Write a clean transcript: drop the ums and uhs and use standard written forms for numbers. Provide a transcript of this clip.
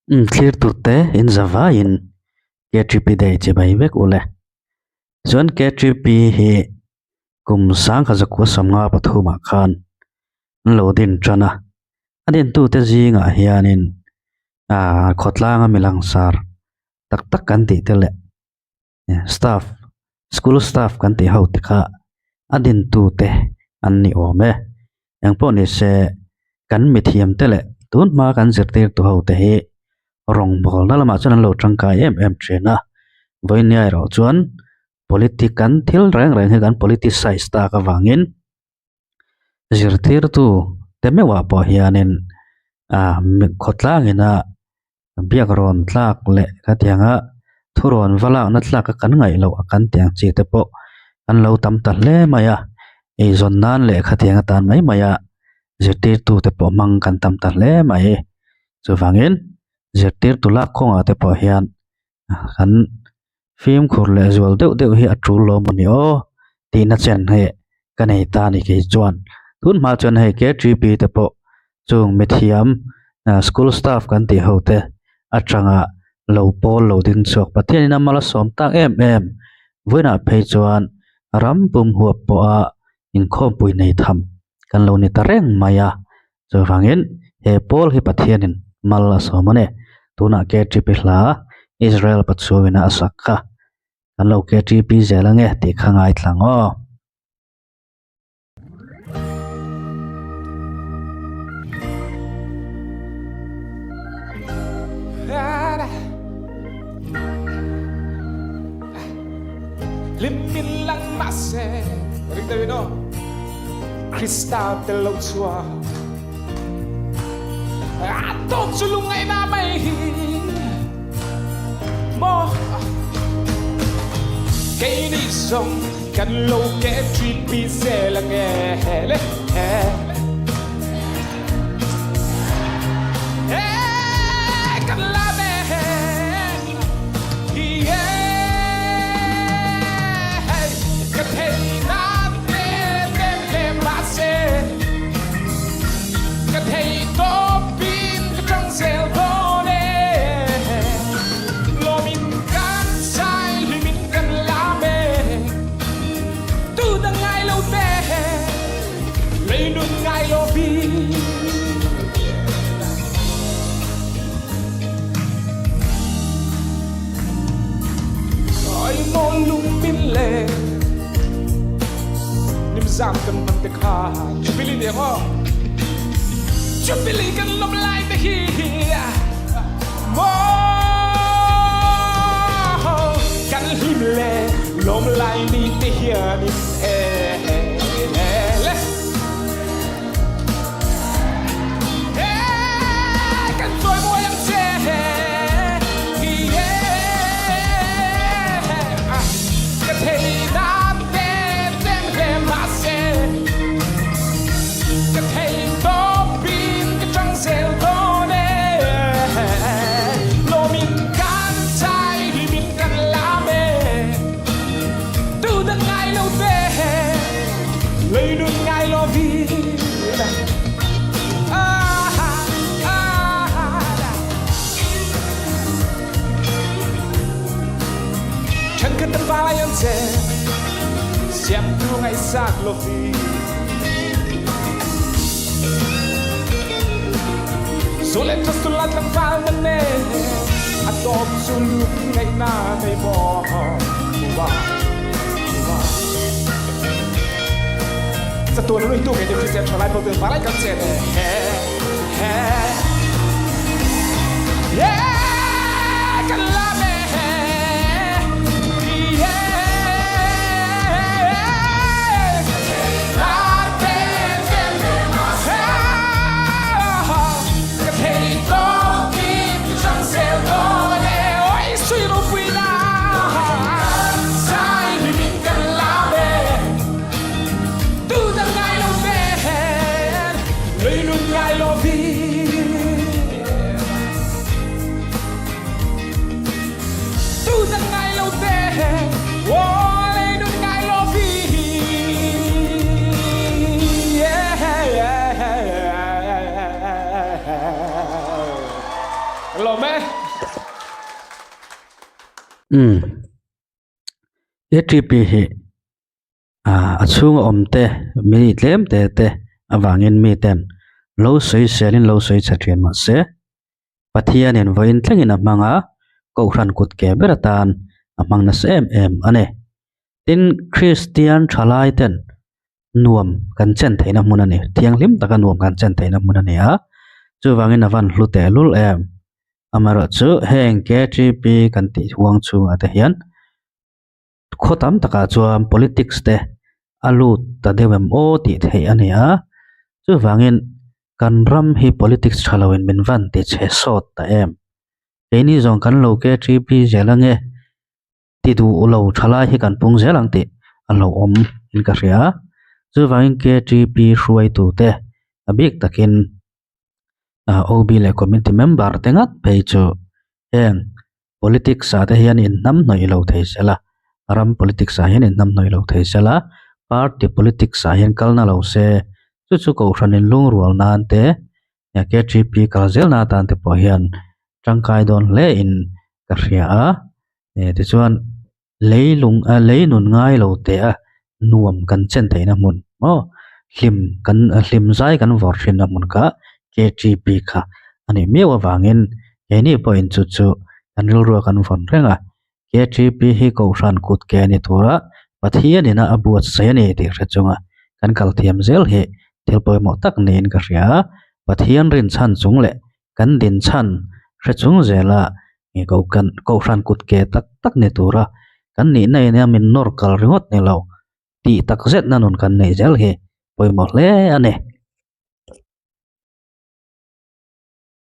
Clear tu te in Java in KTP day che bai vek ule. Zon KTP hi kum sang kha zakwa samnga pathuma khan loading chana. Adin tu te zinga hianin khotla nga milang sar tak tak kan ti tele. Staff school staff kan ti hau tikha adin tu te anni ome. Yang po ni se kan mithiam tele tun ma kan zirtir tu hau te hi rong bol na lama chuan lo tangkai em trena voinia ro chuan politikan thil reng reng he kan politicize ta ka wangin zirtir tu temewa po hianin khotlang ina biak ron tlak le ka tianga thuron vala na tlak kan ngai lo kan tiang chi te po kan lo tam ta hle maya e zon nan le kha tianga tan mai maya zirtir tu te po mang kan tam ta hle mai chu wangin zirtir tu lak khonga te po hian kan phim khur le zual deuh hi atul lo mani o ti na chen he kanei ta ni ke chuan tun ma chuan he ke gp te po chung mithiam school staff kan ti hote atanga lo pol lo din chok pathian na mala som tak em voina phei chuan ram pum huap po a in khom pui nei tham kan lo ni tareng maya chu wangin he pol hi pathianin mal asomane tuna ke gp hla Israel patsuwina asakha kan lo KTP zelange ti khangai tlango Limin lang mase ring tayo no Kristal telaw chua atong sulungay na may mo kay ni song kan lo ke tripi lang hele kan la me kan hey na te mase kan hey to pin trong sel bone lo min kan sai li min kan la me tu da ngai lo te lấy nun ngai lo bi oi mo lung min le nim zam kan man te kha chupili de ho chupili kan lom lai te hi mo kan him le lom lai ni te hi ni le kan tôi mua em che kan thấy na te te mase kan thấy to pin cái trong sel bone lo min kan sai li min kan la me tu da ngai lo te lấy nun ngai lo viฉันคือตะฟ้ายังเจ็บเสียงดูไงซากโลฟีสุเลนทสุลัดลำฟ้ามันเน่อัดอมสุลุกไงหน้าในมอว่าจะตัวนู้นตัวไงเดี๋ยวคือเสียงชาวไร่ตัวเดินฟ้าไล่กันเจ็บกันละเมlấy luôn ngai lo vi lo me KTP hi achung omte mi tlem te awangin mi ten lo soi selin lo soi chathian ma se pathian en voin tlengin amanga ko ran kut ke beratan amang na sem em ane tin Christian thalai ten nuam kan chen theina mun ani thiang lim taka nuam kan chen theina mun ani a chu wangin awan hlute lul em amaro chu heng KTP kan ti huang chu ate hian khotam taka chuam politics te alut ta dewem o ti thei ani a chu wangin kan ram hi politics thalawin min van ti che sot ta em eini zong kan lo KTP zelange ti du ulo thala hi kan pung zelang ti alo om in ka ria chu wangin KTP hruai tu te abik takin OB le committee member tengat pei chu heng politics ate hian in nam noi lo thei sela ram politics a hian in nam noi lo thei sela party politics a hian kalna lo se chu ko hranin lung rual nan te ya KTP kalzel na tan te po hian tangkai don le in ka ria a ti chuan leinun ngai lo te a nuam kan chen theina mun hlim zai kan vor thin mun ka KTP kha ani mewa wangin eni point chu kan rilruwa kan von renga KTP hi ko ran kut ke ni thura pathian ina abuat sayani ti rechunga kan kalthiam zel he thilpoi mo tak nen ka ria pathian rin chan chungle kan din chan rechung zela nge ko ran kut ke tak ni tura kan ni nei ne min nor kal ringot ni lo ti tak zet nanun kan nei zel he poi mo hle ane